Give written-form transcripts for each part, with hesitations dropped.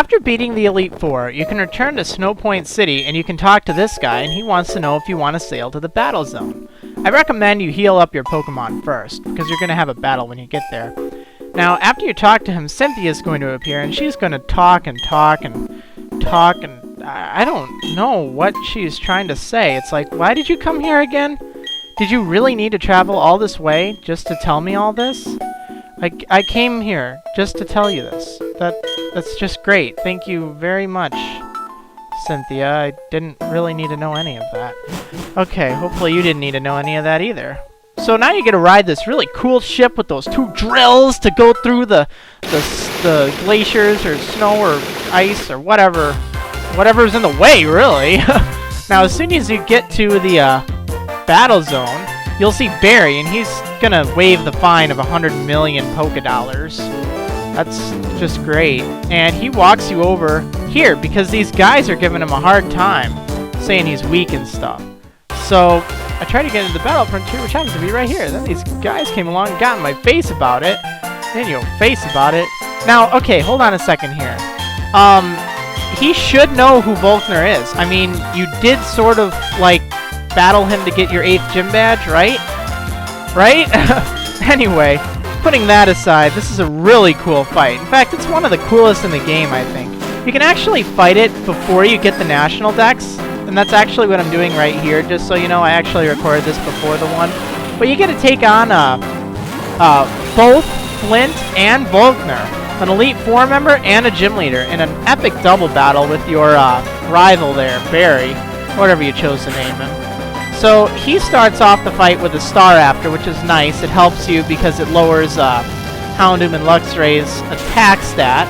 after beating the Elite Four, you can return to Snow Point City and you can talk to this guy and he wants to know if you want to sail to the battle zone. I recommend you heal up your Pokemon first, because you're going to have a battle when you get there. Now, after you talk to him, Cynthia's going to appear and she's going to talk and talk and talk and I don't know what she's trying to say. It's like, why did you come here again? Did you really need to travel all this way just to tell me all this? I came here just to tell you this. That's just great. Thank you very much, Cynthia. I didn't really need to know any of that. Okay, hopefully you didn't need to know any of that either. So now you get to ride this really cool ship with those 2 drills to go through the glaciers or snow or ice or whatever's in the way, really. Now, as soon as you get to the battle zone, you'll see Barry, and he's gonna waive the fine of 100 million Poké Dollars. That's just great. And he walks you over here because these guys are giving him a hard time, saying he's weak and stuff. So I tried to get into the battle frontier, which happens to be right here. Then these guys came along and got in my face about it. Now, okay, hold on a second here. He should know who Volkner is. I mean, you did sort of, like, battle him to get your 8th gym badge, right? Right? Anyway, putting that aside, this is a really cool fight. In fact, it's one of the coolest in the game, I think. You can actually fight it before you get the national dex, and that's actually what I'm doing right here, just so you know. I actually recorded this before the one. But you get to take on both Flint and Volkner, an Elite Four member and a gym leader, in an epic double battle with your rival there, Barry, whatever you chose to name him. So he starts off the fight with a Staraptor, which is nice. It helps you because it lowers Houndoom and Luxray's attack stat,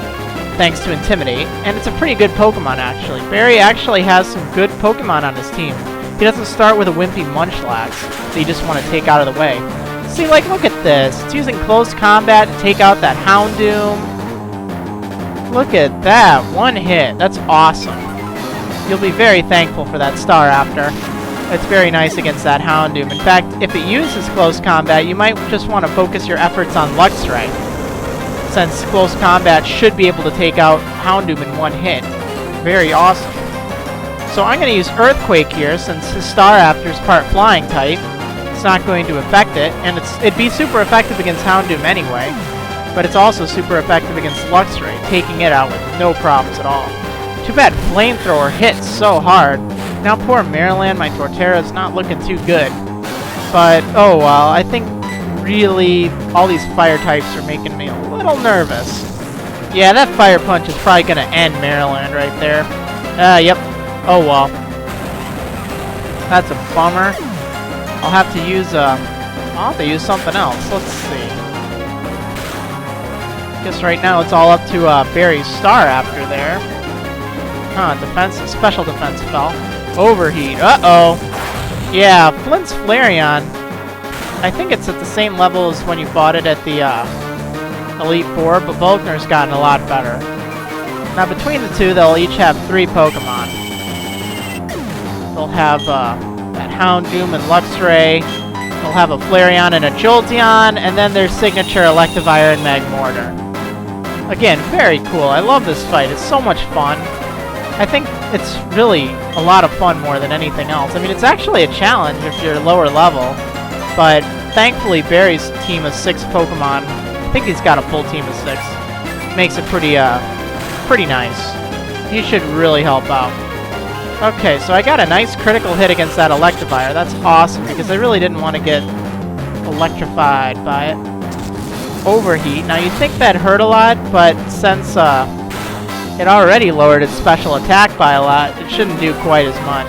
thanks to Intimidate, and it's a pretty good Pokemon, actually. Barry actually has some good Pokemon on his team. He doesn't start with a wimpy Munchlax that you just want to take out of the way. See, like, look at this. It's using close combat to take out that Houndoom. Look at that. One hit. That's awesome. You'll be very thankful for that Staraptor. It's very nice against that Houndoom. In fact, if it uses close combat, you might just want to focus your efforts on Luxray, since close combat should be able to take out Houndoom in one hit. Very awesome. So I'm going to use Earthquake here, since his Staraptor is part flying type. It's not going to affect it, and it'd be super effective against Houndoom anyway, but it's also super effective against Luxray, taking it out with no problems at all. Too bad Flamethrower hits so hard. Now poor Marriland, my Torterra's not looking too good. But, oh well, I think really all these fire types are making me a little nervous. Yeah, that Fire Punch is probably going to end Marriland right there. Yep. Oh well. That's a bummer. I'll have to use something else. Let's see. Guess right now it's all up to Barry's Staraptor there. Special defense fell. Overheat. Uh-oh. Yeah, Flint's Flareon, I think it's at the same level as when you fought it at the Elite Four, but Volkner's gotten a lot better. Now, between the two, they'll each have 3 Pokemon. They'll have that Houndoom and Luxray. They'll have a Flareon and a Jolteon, and then their signature Electivire and Magmortar. Again, very cool. I love this fight. It's so much fun. I think it's really a lot of fun more than anything else. I mean, it's actually a challenge if you're lower level, but thankfully Barry's team of 6 Pokemon, I think he's got a full team of 6, makes it pretty nice. He should really help out. Okay, so I got a nice critical hit against that Electivire. That's awesome, because I really didn't want to get electrified by it. Overheat. Now, you'd think that hurt a lot, but since it already lowered its special attack by a lot, it shouldn't do quite as much.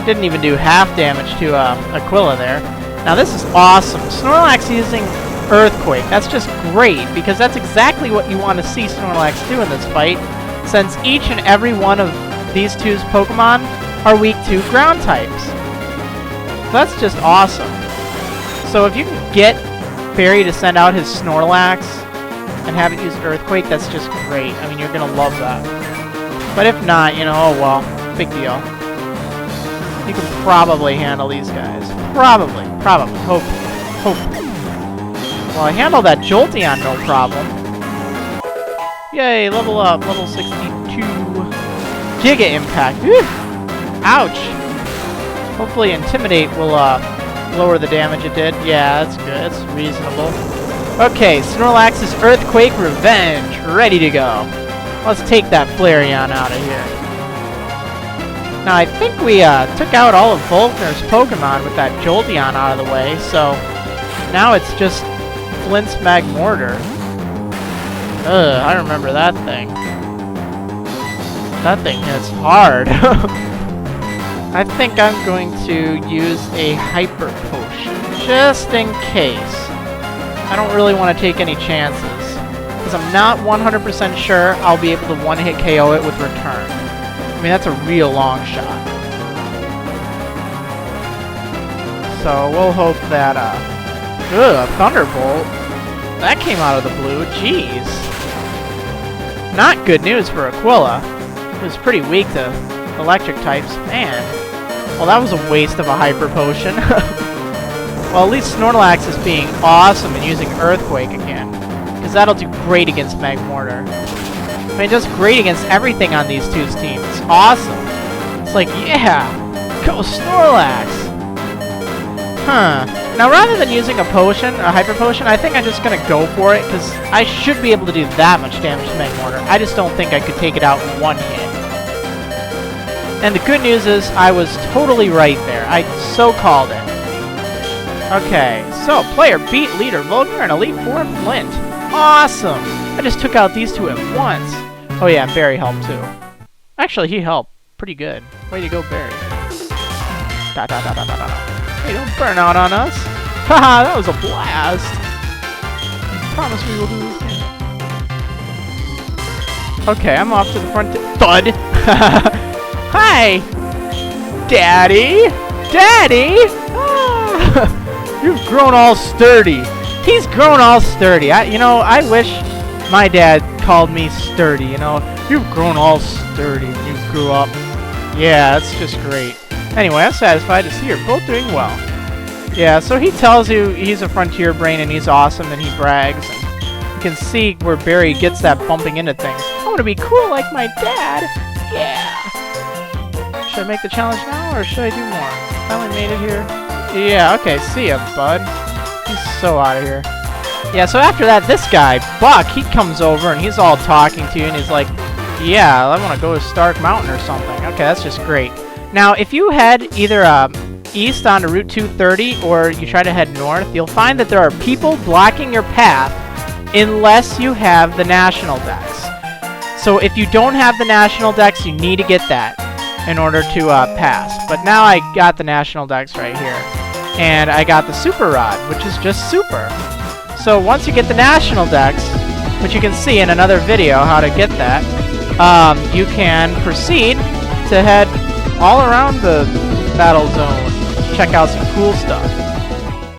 It didn't even do half damage to Aquila there. Now, this is awesome. Snorlax using Earthquake. That's just great, because that's exactly what you want to see Snorlax do in this fight, since each and every one of these two's Pokemon are weak to ground types. That's just awesome. So if you can get Barry to send out his Snorlax and have it use Earthquake, that's just great. I mean, you're gonna love that. But if not, you know, oh well, big deal. You can probably handle these guys. Probably, hopefully. Well, I handled that Jolteon no problem. Yay, level up, level 16 Giga Impact. Whew. Ouch. Hopefully Intimidate will lower the damage it did. Yeah, that's good. That's reasonable. Okay, Snorlax's Earthquake Revenge. Ready to go. Let's take that Flareon out of here. Now, I think we took out all of Volkner's Pokemon with that Jolteon out of the way, so now it's just Flint's Magmortar. Ugh, I remember that thing. That thing hits hard. I think I'm going to use a Hyper Potion, just in case. I don't really want to take any chances, because I'm not 100% sure I'll be able to one-hit KO it with Return. I mean, that's a real long shot. So we'll hope that, a Thunderbolt. That came out of the blue, jeez. Not good news for Aquila. It was pretty weak to electric types, man. Well, that was a waste of a Hyper Potion. Well, at least Snorlax is being awesome and using Earthquake again, because that'll do great against Magmortar. I mean, it does great against everything on these two teams. It's awesome. It's like, yeah, go Snorlax. Huh. Now, rather than using a potion, a Hyper Potion, I think I'm just going to go for it, because I should be able to do that much damage to Magmortar. I just don't think I could take it out in one hit. And the good news is, I was totally right there. I so called it. Okay, so player beat leader Volkner and Elite Four Flint. Awesome! I just took out these two at once. Oh yeah, and Barry helped too. Actually, he helped pretty good. Way to go, Barry. Da da da da da da. Hey, don't burn out on us. Haha, that was a blast. Promise we will do this. Okay, I'm off to the front. Thud. Hi, Daddy. Daddy. Ah. You've grown all sturdy. He's grown all sturdy. I wish my dad called me sturdy, You've grown all sturdy when you grew up. Yeah, that's just great. Anyway, I'm satisfied to see you're both doing well. Yeah, so he tells you he's a frontier brain and he's awesome and he brags. And you can see where Barry gets that bumping into things. I want to be cool like my dad. Yeah. Should I make the challenge now or should I do more? Finally made it here. Yeah, okay, see ya, bud. He's so out of here. Yeah, so after that, this guy, Buck, he comes over and he's all talking to you and he's like, yeah, I want to go to Stark Mountain or something. Okay, that's just great. Now, if you head either east onto Route 230 or you try to head north, you'll find that there are people blocking your path unless you have the National Dex. So if you don't have the National Dex, you need to get that in order to pass. But now I got the National Dex right here. And I got the Super Rod, which is just super. So once you get the National Dex, which you can see in another video how to get that, you can proceed to head all around the battle zone, check out some cool stuff.